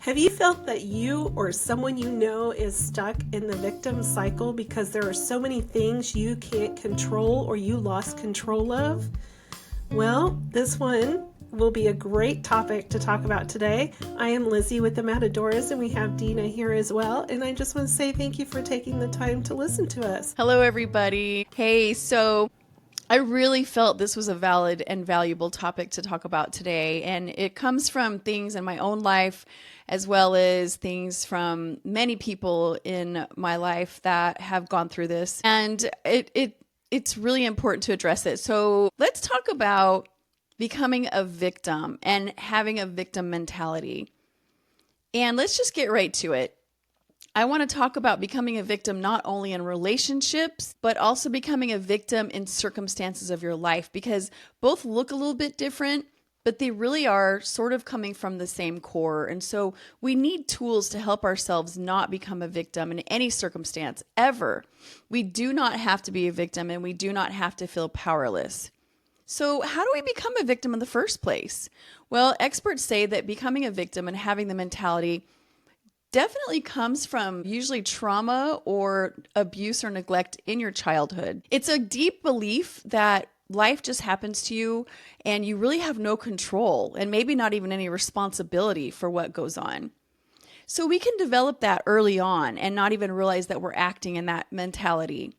Have you felt that you or someone you know is stuck in the victim cycle because there are so many things you can't control or you lost control of? Well, this one will be a great topic to talk about today. I am Lizzie with the Matadoras, and we have Deana here as well. And I just want to say thank you for taking the time to listen to us. Hello, everybody. Hey, so I really felt this was a valid and valuable topic to talk about today. And it comes from things in my own life, as well as things from many people in my life that have gone through this. And it's really important to address it. So let's talk about becoming a victim and having a victim mentality. And let's just get right to it. I want to talk about becoming a victim not only in relationships, but also becoming a victim in circumstances of your life, because both look a little bit different, but they really are sort of coming from the same core. And so we need tools to help ourselves not become a victim in any circumstance ever. We do not have to be a victim, and we do not have to feel powerless. So how do we become a victim in the first place? Well, experts say that becoming a victim and having the mentality definitely comes from usually trauma or abuse or neglect in your childhood. It's a deep belief that life just happens to you and you really have no control and maybe not even any responsibility for what goes on. So we can develop that early on and not even realize that we're acting in that mentality.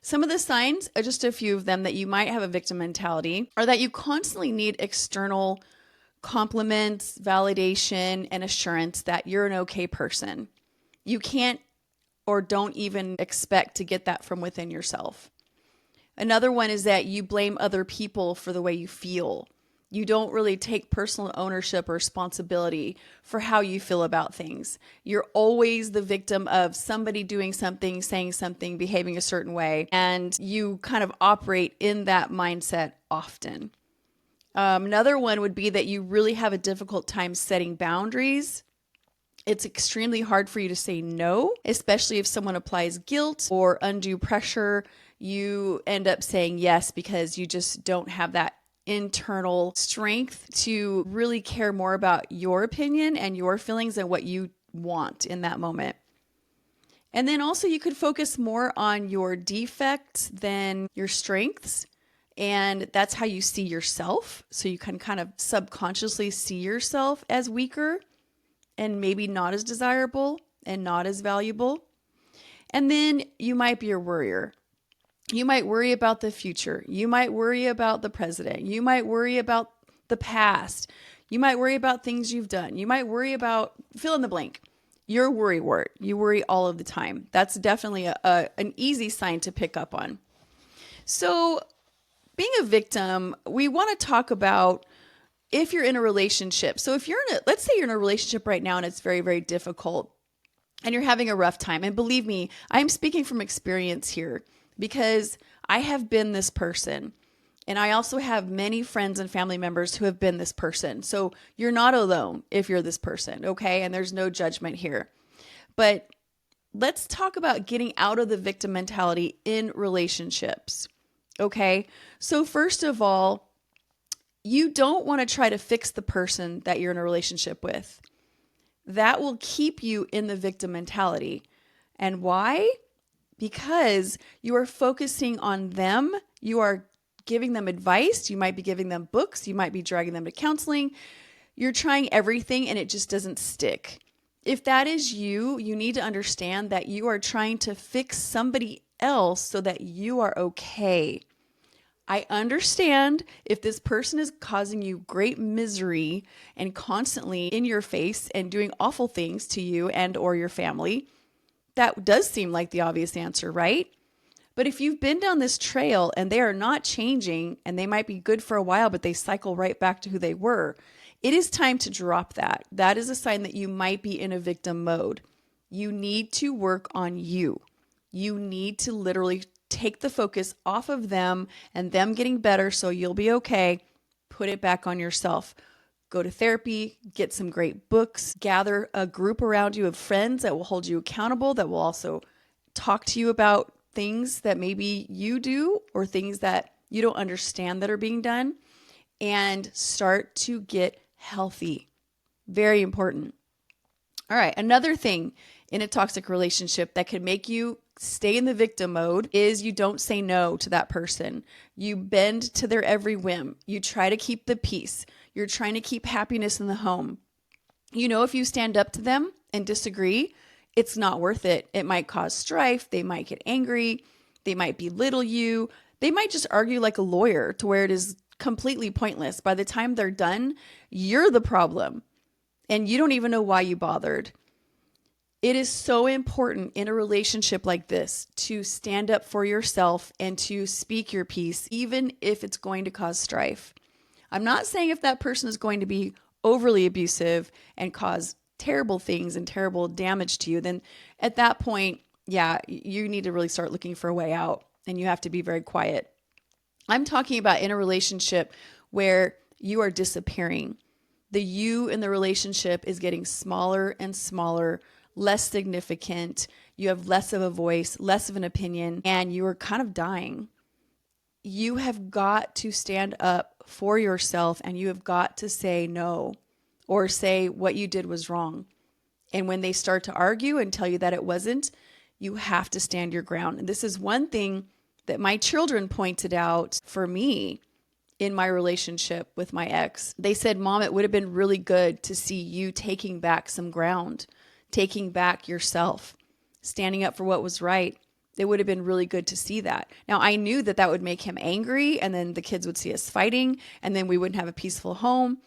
Some of the signs, just a few of them, that you might have a victim mentality are that you constantly need external compliments, validation, and assurance that you're an okay person. You can't or don't even expect to get that from within yourself. Another one is that you blame other people for the way you feel. You don't really take personal ownership or responsibility for how you feel about things. You're always the victim of somebody doing something, saying something, behaving a certain way, and you kind of operate in that mindset often. Another one would be that you really have a difficult time setting boundaries. It's extremely hard for you to say no, especially if someone applies guilt or undue pressure. You end up saying yes because you just don't have that internal strength to really care more about your opinion and your feelings and what you want in that moment. And then also you could focus more on your defects than your strengths. And that's how you see yourself. So you can kind of subconsciously see yourself as weaker and maybe not as desirable and not as valuable. And then you might be a worrier. You might worry about the future. You might worry about the president. You might worry about the past. You might worry about things you've done. You might worry about fill in the blank. You're a worry wart. You worry all of the time. That's definitely an easy sign to pick up on. So being a victim, we want to talk about if you're in a relationship. So if let's say you're in a relationship right now and it's very, very difficult and you're having a rough time. And believe me, I'm speaking from experience here because I have been this person. And I also have many friends and family members who have been this person. So you're not alone if you're this person, okay? And there's no judgment here. But let's talk about getting out of the victim mentality in relationships. Okay, so first of all, you don't want to try to fix the person that you're in a relationship with. That will keep you in the victim mentality. And why? Because you are focusing on them. You are giving them advice. You might be giving them books. You might be dragging them to counseling. You're trying everything and it just doesn't stick. If that is you, you need to understand that you are trying to fix somebody else so that you are okay. I understand if this person is causing you great misery and constantly in your face and doing awful things to you and or your family. That does seem like the obvious answer, right? But if you've been down this trail and they are not changing and they might be good for a while, but they cycle right back to who they were, it is time to drop that. That is a sign that you might be in a victim mode. You need to work on you. You need to literally take the focus off of them and them getting better so you'll be okay. Put it back on yourself. Go to therapy, get some great books, gather a group around you of friends that will hold you accountable, that will also talk to you about things that maybe you do or things that you don't understand that are being done, and start to get healthy. Very important. All right, another thing in a toxic relationship that can make you stay in the victim mode is you don't say no to that person. You bend to their every whim. You try to keep the peace. You're trying to keep happiness in the home. You know, if you stand up to them and disagree, it's not worth it. It might cause strife. They might get angry. They might belittle you. They might just argue like a lawyer to where it is completely pointless. By the time they're done, you're the problem and you don't even know why you bothered. It is so important in a relationship like this to stand up for yourself and to speak your piece, even if it's going to cause strife. I'm not saying if that person is going to be overly abusive and cause terrible things and terrible damage to you, then at that point, yeah, you need to really start looking for a way out and you have to be very quiet. I'm talking about in a relationship where you are disappearing. The you in the relationship is getting smaller and smaller, less significant. You have less of a voice, less of an opinion, and you are kind of dying. You have got to stand up for yourself and you have got to say no or say what you did was wrong. And when they start to argue and tell you that it wasn't, you have to stand your ground. And this is one thing that my children pointed out for me in my relationship with my ex. They said, Mom, it would have been really good to see you taking back some ground, taking back yourself, standing up for what was right. It would have been really good to see that. Now, I knew that that would make him angry, and then the kids would see us fighting, and then we wouldn't have a peaceful home.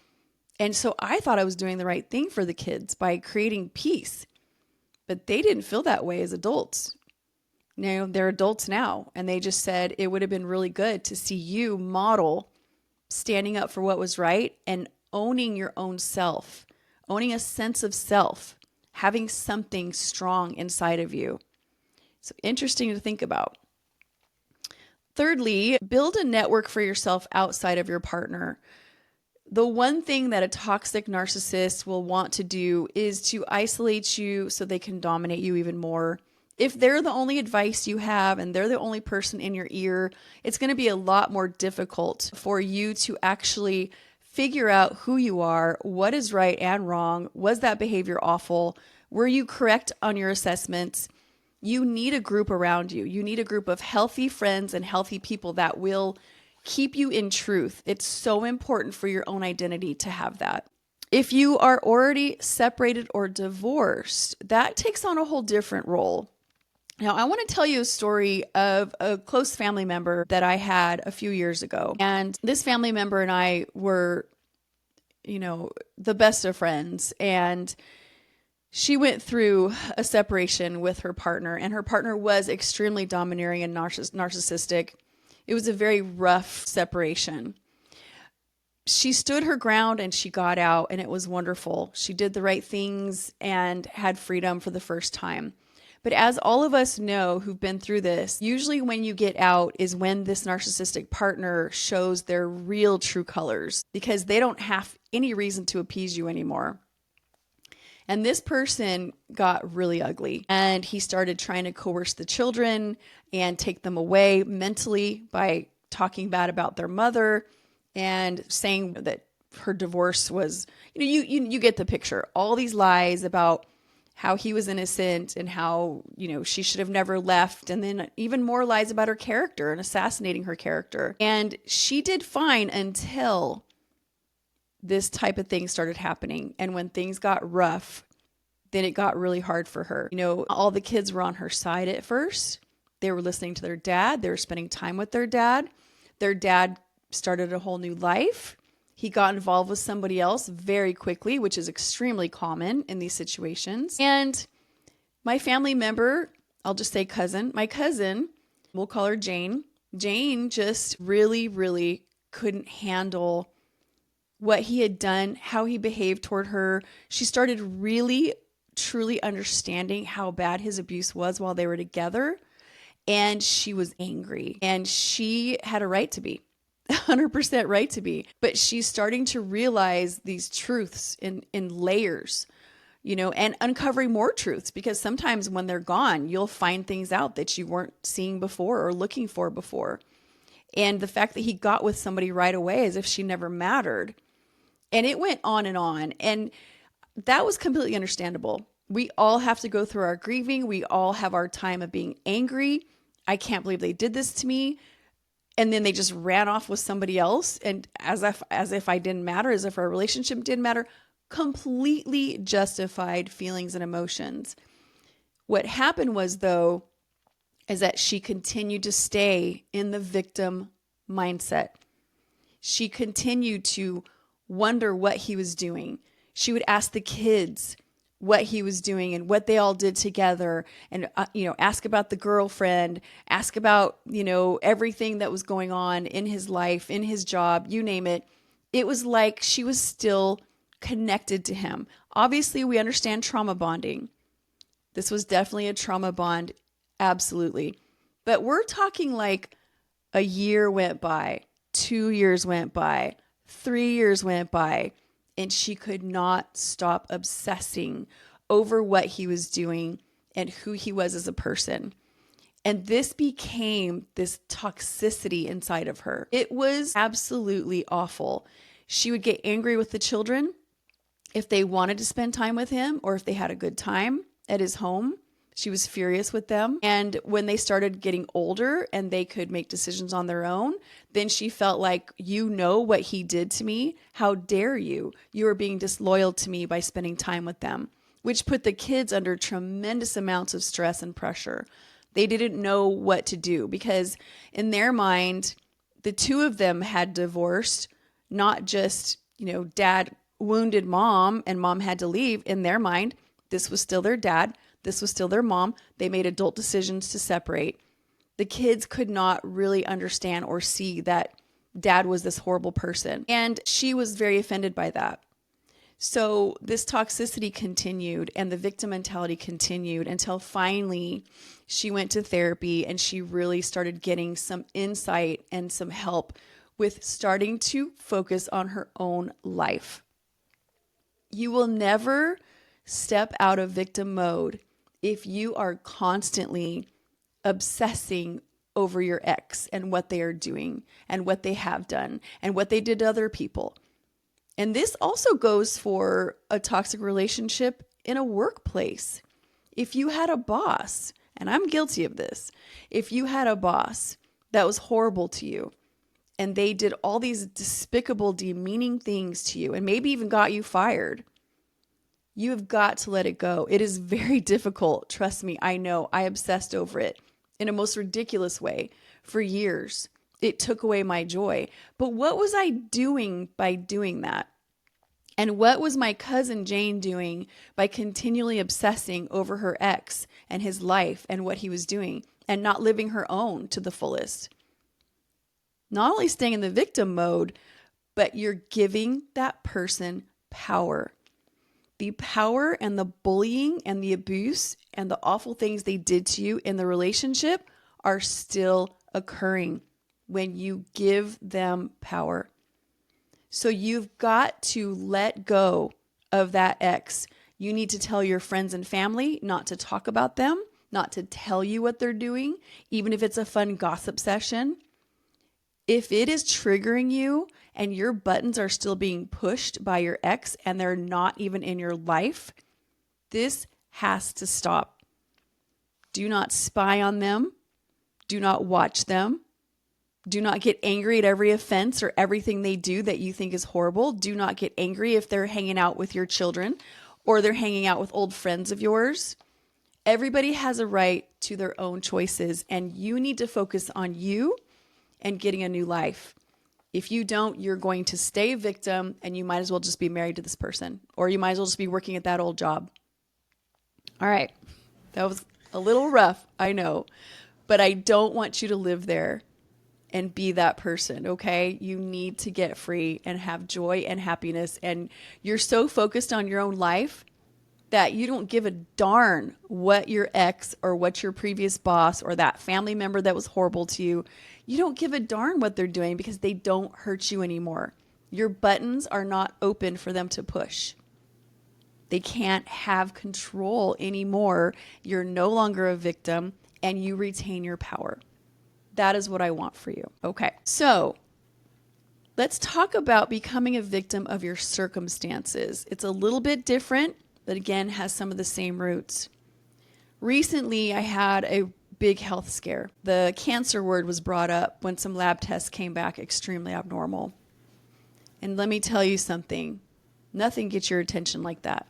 And so I thought I was doing the right thing for the kids by creating peace. But they didn't feel that way as adults. You know, they're adults now, and they just said it would have been really good to see you model standing up for what was right and owning your own self, owning a sense of self, having something strong inside of you. So interesting to think about. Thirdly, build a network for yourself outside of your partner. The one thing that a toxic narcissist will want to do is to isolate you so they can dominate you even more. If they're the only advice you have and they're the only person in your ear, it's going to be a lot more difficult for you to actually figure out who you are, what is right and wrong. Was that behavior awful? Were you correct on your assessments? You need a group around you. You need a group of healthy friends and healthy people that will keep you in truth. It's so important for your own identity to have that. If you are already separated or divorced, that takes on a whole different role. Now, I want to tell you a story of a close family member that I had a few years ago. And this family member and I were, the best of friends. And she went through a separation with her partner, and her partner was extremely domineering and narcissistic. It was a very rough separation. She stood her ground and she got out, and it was wonderful. She did the right things and had freedom for the first time. But as all of us know who've been through this, usually when you get out is when this narcissistic partner shows their real true colors, because they don't have any reason to appease you anymore. And this person got really ugly, and he started trying to coerce the children and take them away mentally by talking bad about their mother and saying that her divorce was, you get the picture. All these lies about how he was innocent and how, she should have never left. And then even more lies about her character and assassinating her character. And she did fine until this type of thing started happening. And when things got rough, then it got really hard for her. All the kids were on her side at first. They were listening to their dad. They were spending time with their dad. Their dad started a whole new life. He got involved with somebody else very quickly, which is extremely common in these situations. And my family member, I'll just say cousin, my cousin, we'll call her Jane. Jane just really, really couldn't handle what he had done, how he behaved toward her. She started really, truly understanding how bad his abuse was while they were together. And she was angry, and she had a right to be. 100% right to be. But she's starting to realize these truths in layers, and uncovering more truths, because sometimes when they're gone, you'll find things out that you weren't seeing before or looking for before. And the fact that he got with somebody right away as if she never mattered. And it went on. And that was completely understandable. We all have to go through our grieving. We all have our time of being angry. I can't believe they did this to me. And then they just ran off with somebody else. And as if I didn't matter, as if our relationship didn't matter, completely justified feelings and emotions. What happened was, though, is that she continued to stay in the victim mindset. She continued to wonder what he was doing. She would ask the kids what he was doing and what they all did together, and ask about the girlfriend, ask about everything that was going on in his life, in his job, you name it. It was like she was still connected to him. Obviously, we understand trauma bonding. This was definitely a trauma bond, absolutely. But we're talking like a year went by, 2 years went by, 3 years went by, and she could not stop obsessing over what he was doing and who he was as a person. And this became this toxicity inside of her. It was absolutely awful. She would get angry with the children if they wanted to spend time with him or if they had a good time at his home. She was furious with them. And when they started getting older and they could make decisions on their own, then she felt like, what he did to me. How dare you? You are being disloyal to me by spending time with them, which put the kids under tremendous amounts of stress and pressure. They didn't know what to do because in their mind, the two of them had divorced, not just, dad wounded mom and mom had to leave. In their mind, this was still their dad. This was still their mom. They made adult decisions to separate. The kids could not really understand or see that dad was this horrible person. And she was very offended by that. So this toxicity continued and the victim mentality continued until finally she went to therapy and she really started getting some insight and some help with starting to focus on her own life. You will never step out of victim mode if you are constantly obsessing over your ex and what they are doing and what they have done and what they did to other people. And this also goes for a toxic relationship in a workplace. If you had a boss, and I'm guilty of this, if you had a boss that was horrible to you and they did all these despicable, demeaning things to you and maybe even got you fired, you have got to let it go. It is very difficult. Trust me, I know. I obsessed over it in a most ridiculous way for years. It took away my joy. But what was I doing by doing that? And what was my cousin Jane doing by continually obsessing over her ex and his life and what he was doing and not living her own to the fullest? Not only staying in the victim mode, but you're giving that person power. The power and the bullying and the abuse and the awful things they did to you in the relationship are still occurring when you give them power. So you've got to let go of that ex. You need to tell your friends and family not to talk about them, not to tell you what they're doing, even if it's a fun gossip session. If it is triggering you and your buttons are still being pushed by your ex and they're not even in your life, this has to stop. Do not spy on them. Do not watch them. Do not get angry at every offense or everything they do that you think is horrible. Do not get angry if they're hanging out with your children or they're hanging out with old friends of yours. Everybody has a right to their own choices, and you need to focus on you and getting a new life. If you don't, you're going to stay a victim and you might as well just be married to this person, or you might as well just be working at that old job. All right. That was a little rough, I know, but I don't want you to live there and be that person, okay? You need to get free and have joy and happiness. And you're so focused on your own life that you don't give a darn what your ex or what your previous boss or that family member that was horrible to you, you don't give a darn what they're doing because they don't hurt you anymore. Your buttons are not open for them to push. They can't have control anymore. You're no longer a victim and you retain your power. That is what I want for you. Okay, so let's talk about becoming a victim of your circumstances. It's a little bit different, but again, has some of the same roots. Recently, I had a big health scare. The cancer word was brought up when some lab tests came back extremely abnormal. And let me tell you something, nothing gets your attention like that.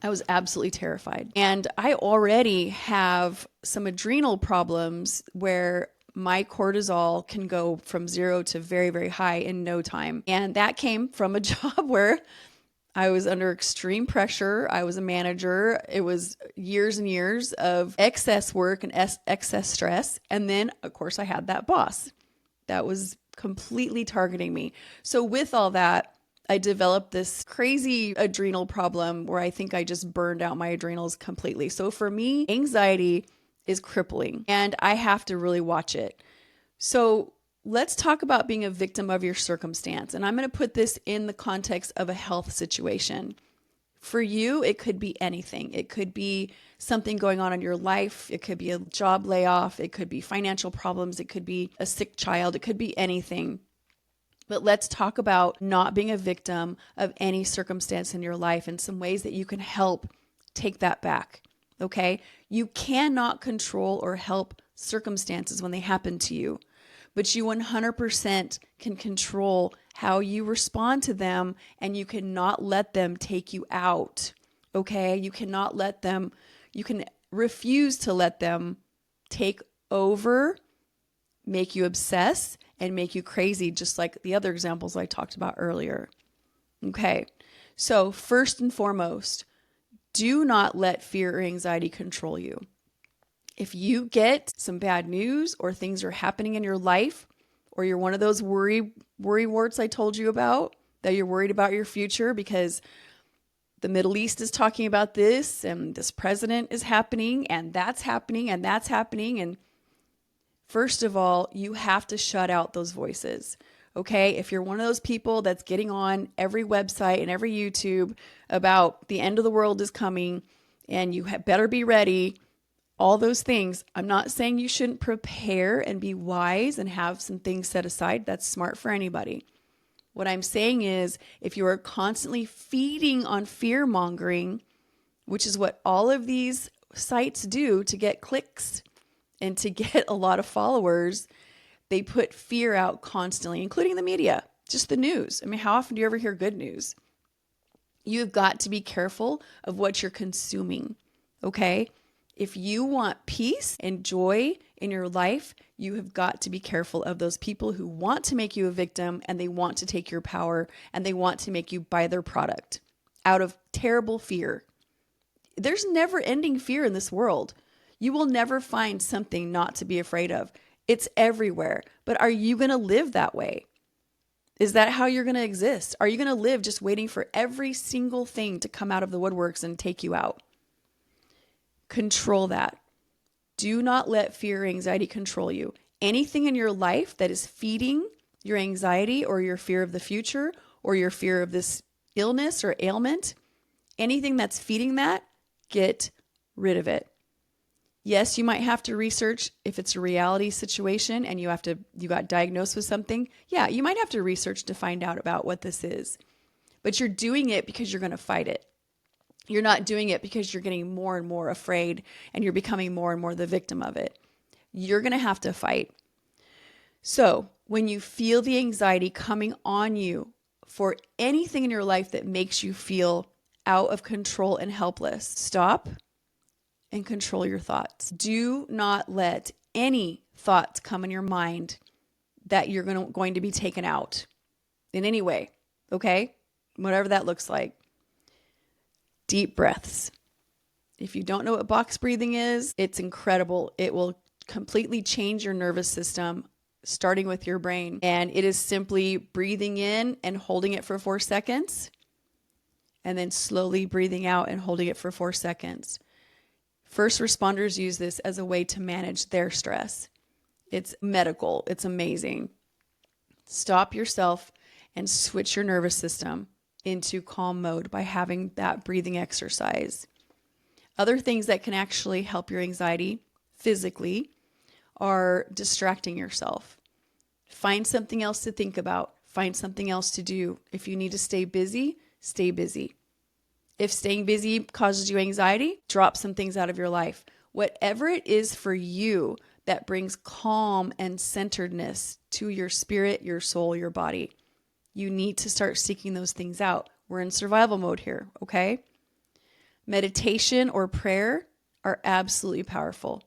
I was absolutely terrified. And I already have some adrenal problems where my cortisol can go from 0 to very, very high in no time. And that came from a job where I was under extreme pressure. I was a manager. It was years and years of excess work and excess stress. And then, of course, I had that boss that was completely targeting me. So with all that, I developed this crazy adrenal problem where I think I just burned out my adrenals completely. So for me, anxiety is crippling and I have to really watch it. So let's talk about being a victim of your circumstance. And I'm going to put this in the context of a health situation. For you, it could be anything. It could be something going on in your life. It could be a job layoff. It could be financial problems. It could be a sick child. It could be anything. But let's talk about not being a victim of any circumstance in your life and some ways that you can help take that back. Okay? You cannot control or help circumstances when they happen to you, but you 100% can control how you respond to them, and you cannot let them take you out. Okay? You cannot let them, you can refuse to let them take over, make you obsess, and make you crazy, just like the other examples I talked about earlier. Okay, so first and foremost, do not let fear or anxiety control you. If you get some bad news or things are happening in your life, or you're one of those worry warts I told you about, that you're worried about your future because the Middle East is talking about this, and this president is happening, and that's happening, and that's happening, and first of all, you have to shut out those voices, okay? If you're one of those people that's getting on every website and every YouTube about the end of the world is coming and you better be ready, all those things, I'm not saying you shouldn't prepare and be wise and have some things set aside. That's smart for anybody. What I'm saying is if you are constantly feeding on fear-mongering, which is what all of these sites do to get clicks and to get a lot of followers, they put fear out constantly, including the media, just the news. I mean, how often do you ever hear good news? You've got to be careful of what you're consuming, okay? If you want peace and joy in your life, you have got to be careful of those people who want to make you a victim, and they want to take your power, and they want to make you buy their product out of terrible fear. There's never ending fear in this world. You will never find something not to be afraid of. It's everywhere. But are you going to live that way? Is that how you're going to exist? Are you going to live just waiting for every single thing to come out of the woodworks and take you out? Control that. Do not let fear or anxiety control you. Anything in your life that is feeding your anxiety or your fear of the future or your fear of this illness or ailment, anything that's feeding that, get rid of it. Yes, you might have to research if it's a reality situation and you got diagnosed with something. Yeah, you might have to research to find out about what this is. But you're doing it because you're going to fight it. You're not doing it because you're getting more and more afraid and you're becoming more and more the victim of it. You're going to have to fight. So when you feel the anxiety coming on you for anything in your life that makes you feel out of control and helpless, stop and control your thoughts. Do not let any thoughts come in your mind that you're going to be taken out in any way, okay? Whatever that looks like. Deep breaths. If you don't know what box breathing is, it's incredible. It will completely change your nervous system, starting with your brain. And it is simply breathing in and holding it for 4 seconds, and then slowly breathing out and holding it for 4 seconds. First responders use this as a way to manage their stress. It's medical. It's amazing. Stop yourself and switch your nervous system into calm mode by having that breathing exercise. Other things that can actually help your anxiety physically are distracting yourself. Find something else to think about. Find something else to do. If you need to stay busy, stay busy. If staying busy causes you anxiety, drop some things out of your life. Whatever it is for you that brings calm and centeredness to your spirit, your soul, your body, you need to start seeking those things out. We're in survival mode here, okay? Meditation or prayer are absolutely powerful.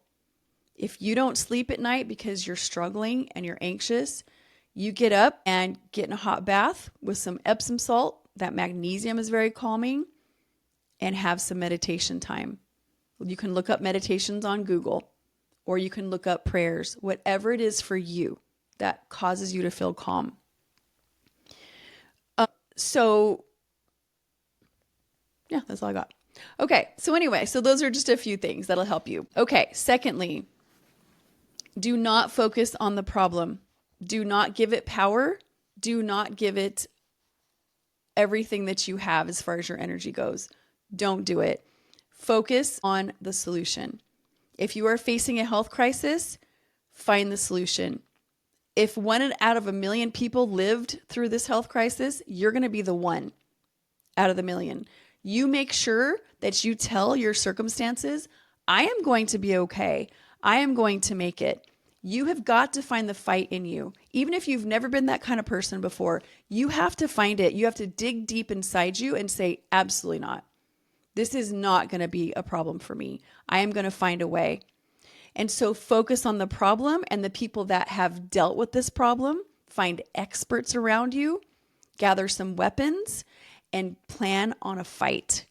If you don't sleep at night because you're struggling and you're anxious, you get up and get in a hot bath with some Epsom salt. That magnesium is very calming, and have some meditation time. You can look up meditations on Google, or you can look up prayers, whatever it is for you that causes you to feel calm. So yeah, that's all I got. Okay, so anyway, so those are just a few things that'll help you. Okay, secondly, do not focus on the problem. Do not give it power. Do not give it everything that you have as far as your energy goes. Don't do it. Focus on the solution. If you are facing a health crisis, find the solution. If 1 out of 1,000,000 people lived through this health crisis, you're going to be the 1 out of the 1,000,000. You make sure that you tell your circumstances, I am going to be okay. I am going to make it. You have got to find the fight in you. Even if you've never been that kind of person before, you have to find it. You have to dig deep inside you and say, absolutely not. This is not going to be a problem for me. I am going to find a way. And so focus on the problem and the people that have dealt with this problem. Find experts around you, gather some weapons, and plan on a fight.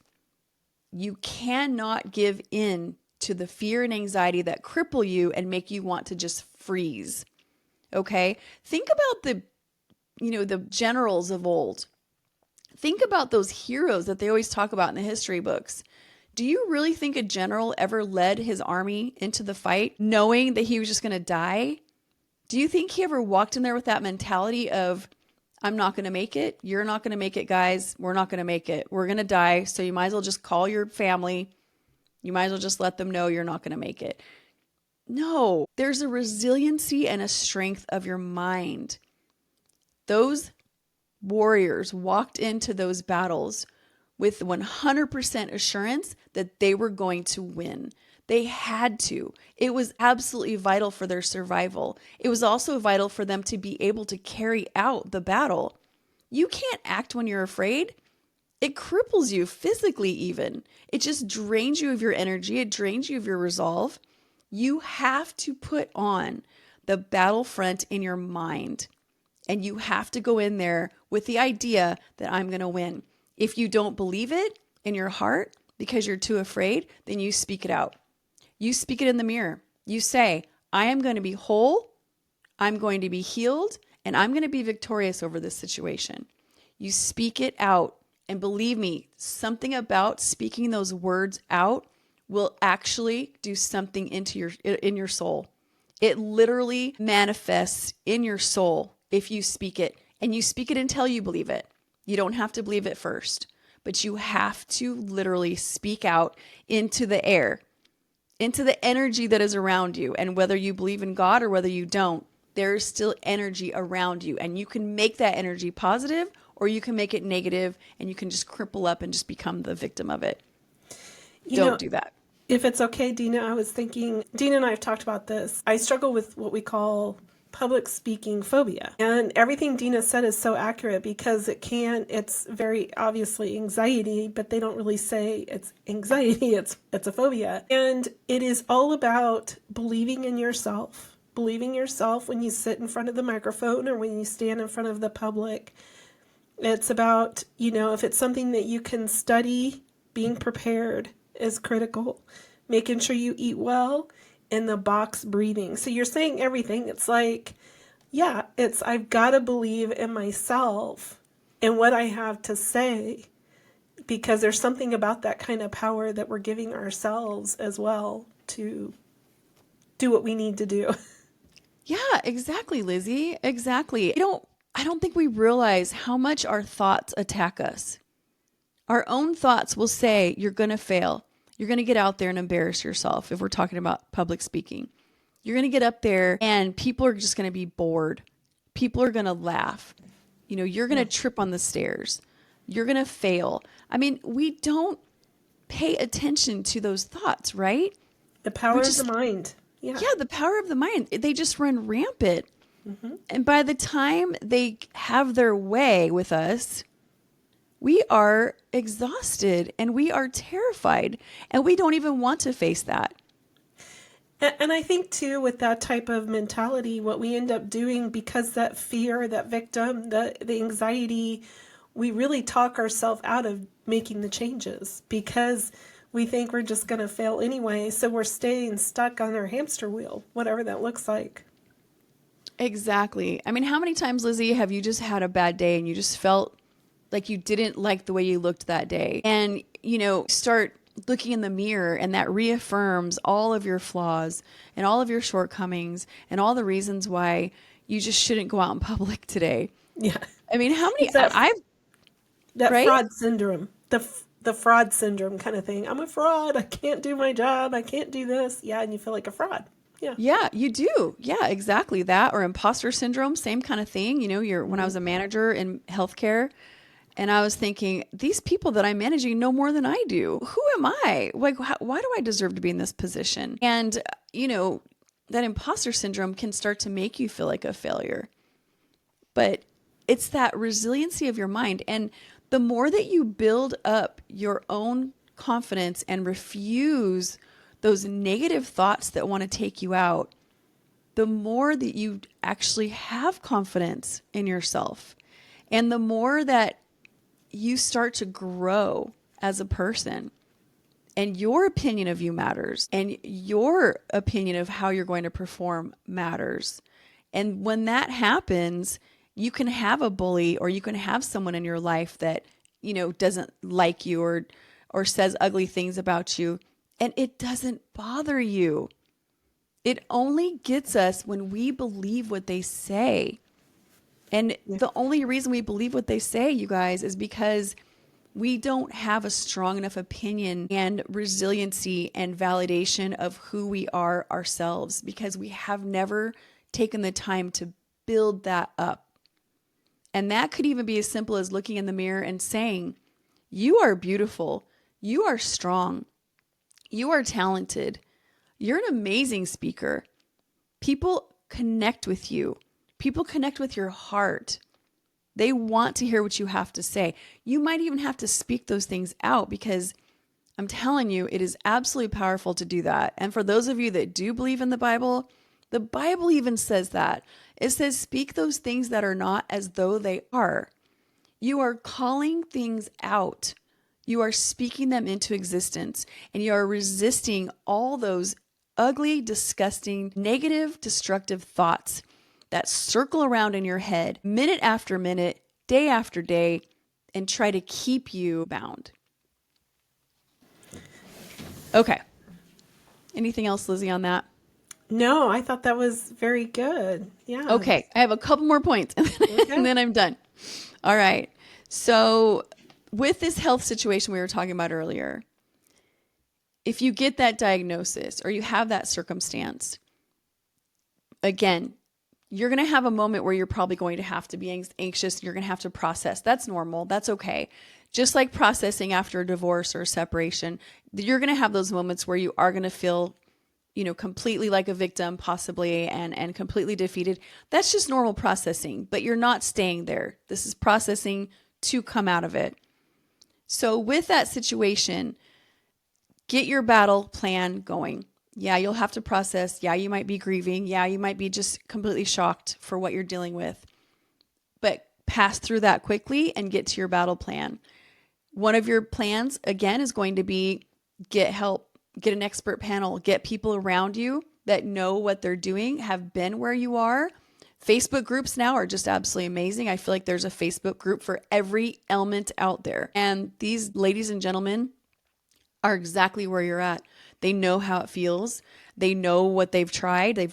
You cannot give in to the fear and anxiety that cripple you and make you want to just freeze. Okay? Think about the generals of old. Think about those heroes that they always talk about in the history books. Do you really think a general ever led his army into the fight knowing that he was just going to die? Do you think he ever walked in there with that mentality of, I'm not going to make it. You're not going to make it, guys. We're not going to make it. We're going to die. So you might as well just call your family. You might as well just let them know you're not going to make it. No, there's a resiliency and a strength of your mind. Those warriors walked into those battles with 100% assurance that they were going to win. They had to. It was absolutely vital for their survival. It was also vital for them to be able to carry out the battle. You can't act when you're afraid. It cripples you physically even. It just drains you of your energy. It drains you of your resolve. You have to put on the battlefront in your mind. And you have to go in there with the idea that I'm going to win. If you don't believe it in your heart because you're too afraid, then you speak it out. You speak it in the mirror. You say, I am going to be whole, I'm going to be healed, and I'm going to be victorious over this situation. You speak it out. And believe me, something about speaking those words out will actually do something in your soul. It literally manifests in your soul if you speak it. And you speak it until you believe it. You don't have to believe it first, but you have to literally speak out into the air, into the energy that is around you. And whether you believe in God or whether you don't, there is still energy around you. And you can make that energy positive, or you can make it negative, and you can just cripple up and just become the victim of it. Don't do that. If it's okay, Deana, I was thinking, Deana and I have talked about this. I struggle with what we call public speaking phobia. And everything Deana said is so accurate because it's very obviously anxiety, but they don't really say it's anxiety, it's a phobia. And it is all about believing in yourself. Believing yourself when you sit in front of the microphone or when you stand in front of the public. It's about, if it's something that you can study, being prepared is critical. Making sure you eat well, and the box breathing. So you're saying everything. It's like, I've got to believe in myself and what I have to say, because there's something about that kind of power that we're giving ourselves as well to do what we need to do. Yeah, exactly, Lizzie. Exactly. I don't think we realize how much our thoughts attack us. Our own thoughts will say, you're going to fail. You're going to get out there and embarrass yourself if we're talking about public speaking. You're going to get up there and people are just going to be bored. People are going to laugh. You're going to trip on the stairs. You're going to fail. I mean, we don't pay attention to those thoughts, right? The We power of the just, mind. Yeah. yeah, the power of the mind. They just run rampant. Mm-hmm. And by the time they have their way with us, we are exhausted and we are terrified and we don't even want to face that. And I think too, with that type of mentality, what we end up doing, because that fear, that victim, the anxiety, we really talk ourselves out of making the changes because we think we're just going to fail anyway. So we're staying stuck on our hamster wheel, whatever that looks like. Exactly. I mean, how many times, Lizzie, have you just had a bad day and you just felt like you didn't like the way you looked that day? And, start looking in the mirror and that reaffirms all of your flaws and all of your shortcomings and all the reasons why you just shouldn't go out in public today. Yeah. I mean, how many, It's that right? fraud syndrome, the fraud syndrome kind of thing. I'm a fraud. I can't do my job. I can't do this. Yeah. And you feel like a fraud. Yeah. Yeah, you do. Yeah, exactly that. Or imposter syndrome, same kind of thing. When I was a manager in healthcare and I was thinking, these people that I'm managing know more than I do. Who am I? Like, why do I deserve to be in this position? And, that imposter syndrome can start to make you feel like a failure. But it's that resiliency of your mind. And the more that you build up your own confidence and refuse those negative thoughts that want to take you out, the more that you actually have confidence in yourself. And the more that you start to grow as a person. And your opinion of you matters. And your opinion of how you're going to perform matters. And when that happens, you can have a bully or you can have someone in your life that, doesn't like you or says ugly things about you. And it doesn't bother you. It only gets us when we believe what they say. And the only reason we believe what they say, you guys, is because we don't have a strong enough opinion and resiliency and validation of who we are ourselves, because we have never taken the time to build that up. And that could even be as simple as looking in the mirror and saying, you are beautiful. You are strong. You are talented. You're an amazing speaker. People connect with you. People connect with your heart. They want to hear what you have to say. You might even have to speak those things out, because I'm telling you, it is absolutely powerful to do that. And for those of you that do believe in the Bible even says that. It says, speak those things that are not as though they are. You are calling things out. You are speaking them into existence, and you are resisting all those ugly, disgusting, negative, destructive thoughts that circle around in your head minute after minute, day after day, and try to keep you bound. Okay. Anything else, Lizzie, on that? No, I thought that was very good. Yeah. Okay. I have a couple more points and then I'm done. All right. So with this health situation we were talking about earlier, if you get that diagnosis or you have that circumstance, again, you're going to have a moment where you're probably going to have to be anxious. You're going to have to process. That's normal. That's okay. Just like processing after a divorce or a separation, you're going to have those moments where you are going to feel, completely like a victim possibly and completely defeated. That's just normal processing, but you're not staying there. This is processing to come out of it. So with that situation, get your battle plan going. Yeah, you'll have to process. Yeah, you might be grieving. Yeah, you might be just completely shocked for what you're dealing with. But pass through that quickly and get to your battle plan. One of your plans, again, is going to be get help, get an expert panel, get people around you that know what they're doing, have been where you are. Facebook groups now are just absolutely amazing. I feel like there's a Facebook group for every element out there. And these ladies and gentlemen are exactly where you're at. They know how it feels. They know what they've tried.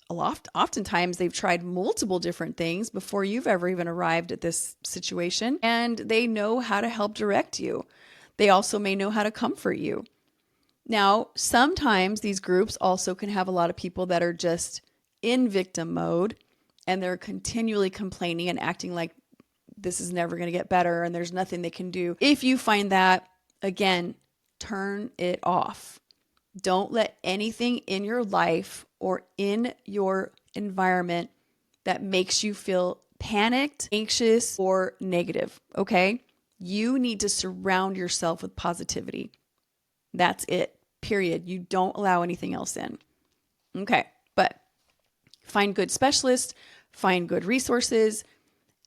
Oftentimes they've tried multiple different things before you've ever even arrived at this situation. And they know how to help direct you. They also may know how to comfort you. Now, sometimes these groups also can have a lot of people that are just in victim mode and they're continually complaining and acting like this is never going to get better and there's nothing they can do. If you find that, again, turn it off. Don't let anything in your life or in your environment that makes you feel panicked, anxious, or negative, okay? You need to surround yourself with positivity. That's it, period. You don't allow anything else in. Okay, but find good specialists, find good resources,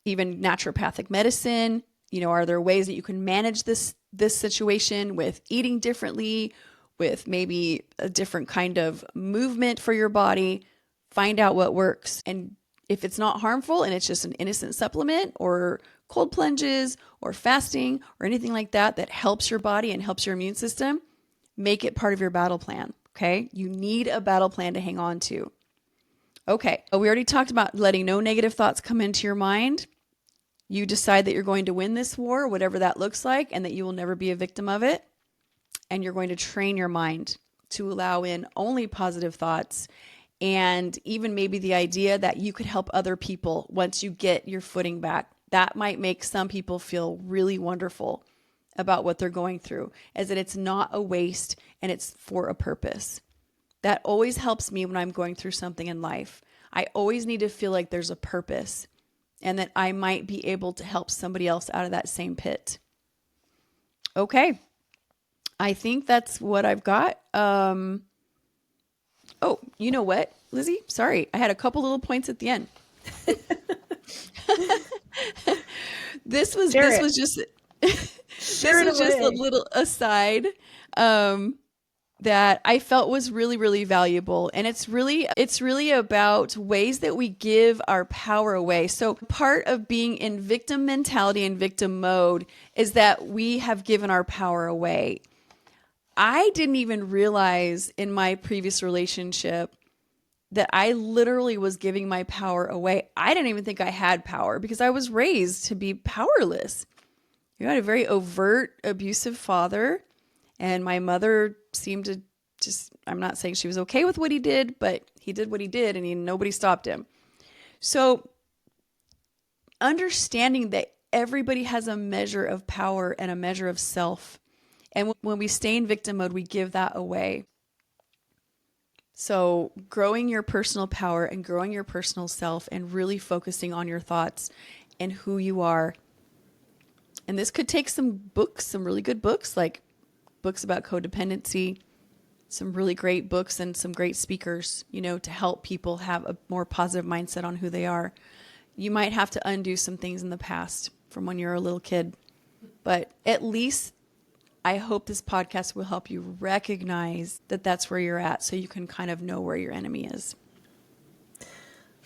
even naturopathic medicine. Are there ways that you can manage this situation with eating differently, with maybe a different kind of movement for your body? Find out what works. And if it's not harmful and it's just an innocent supplement or cold plunges or fasting or anything like that that helps your body and helps your immune system, make it part of your battle plan, okay? You need a battle plan to hang on to. Okay, we already talked about letting no negative thoughts come into your mind. You decide that you're going to win this war, whatever that looks like, and that you will never be a victim of it. And you're going to train your mind to allow in only positive thoughts, and even maybe the idea that you could help other people once you get your footing back. That might make some people feel really wonderful about what they're going through, as that it's not a waste and it's for a purpose. That always helps me when I'm going through something in life. I always need to feel like there's a purpose and that I might be able to help somebody else out of that same pit. Okay. I think that's what I've got. Oh, you know what, Lizzie? Sorry. I had a couple little points at the end. This was just a little aside that I felt was really, really valuable. And it's really about ways that we give our power away. So part of being in victim mentality and victim mode is that we have given our power away. I didn't even realize in my previous relationship that I literally was giving my power away. I didn't even think I had power because I was raised to be powerless. You had a very overt, abusive father, and my mother seemed to just, I'm not saying she was okay with what he did, but he did what he did and nobody stopped him. So understanding that everybody has a measure of power and a measure of self. And when we stay in victim mode, we give that away. So growing your personal power and growing your personal self and really focusing on your thoughts and who you are. And this could take some books, some really good books, like books about codependency, some really great books and some great speakers, to help people have a more positive mindset on who they are. You might have to undo some things in the past from when you're a little kid, but at least I hope this podcast will help you recognize that that's where you're at so you can kind of know where your enemy is.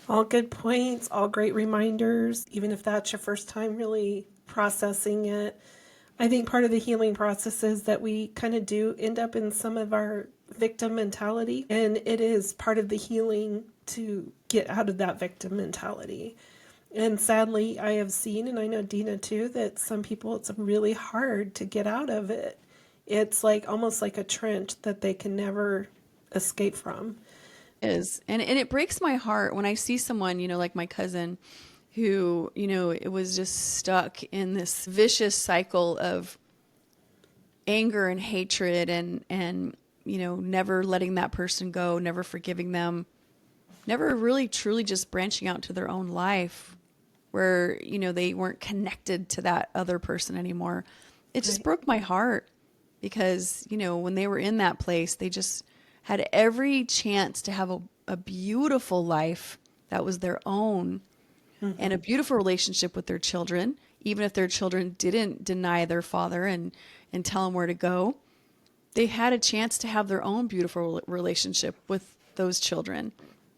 All good points, all great reminders, even if that's your first time really processing it. I think part of the healing process is that we kind of do end up in some of our victim mentality, and it is part of the healing to get out of that victim mentality. And sadly, I have seen, and I know Deana too, that some people, it's really hard to get out of it. It's like almost like a trench that they can never escape from. And it breaks my heart when I see someone, like my cousin, who, it was just stuck in this vicious cycle of anger and hatred and never letting that person go, never forgiving them, never really truly just branching out to their own life where, they weren't connected to that other person anymore. It just broke my heart because, when they were in that place, they just had every chance to have a beautiful life that was their own. Mm-hmm. And a beautiful relationship with their children, even if their children didn't deny their father and tell them where to go. They had a chance to have their own beautiful relationship with those children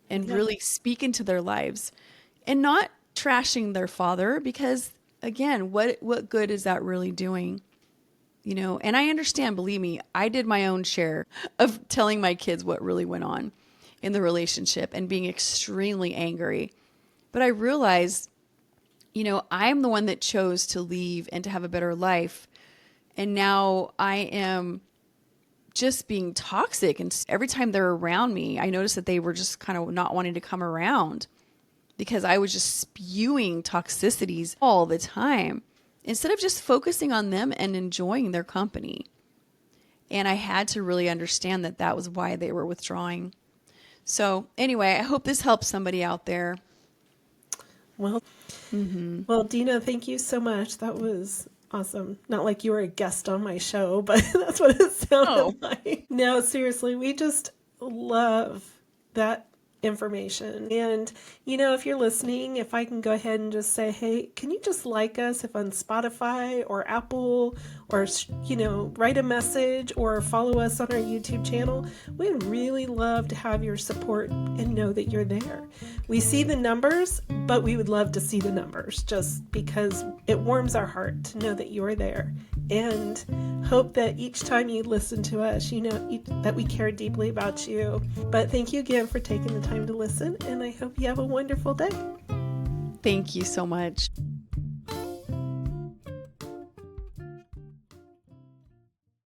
and really speak into their lives and not trashing their father because, again, what good is that really doing? And I understand, believe me, I did my own share of telling my kids what really went on in the relationship and being extremely angry. But I realized, I'm the one that chose to leave and to have a better life. And now I am just being toxic. And every time they're around me, I noticed that they were just kind of not wanting to come around. because I was just spewing toxicities all the time instead of just focusing on them and enjoying their company. And I had to really understand that that was why they were withdrawing. So anyway, I hope this helps somebody out there. Well, well, Deana, thank you so much. That was awesome. Not like you were a guest on my show, but that's what it sounded like. No, seriously, we just love that information. And, if you're listening, if I can go ahead and just say, hey, can you just like us if on Spotify or Apple or, write a message or follow us on our YouTube channel? We'd really love to have your support and know that you're there. We see the numbers, but we would love to see the numbers just because it warms our heart to know that you're there. And hope that each time you listen to us, that we care deeply about you. But thank you again for taking the time to listen, and I hope you have a wonderful day. Thank you so much.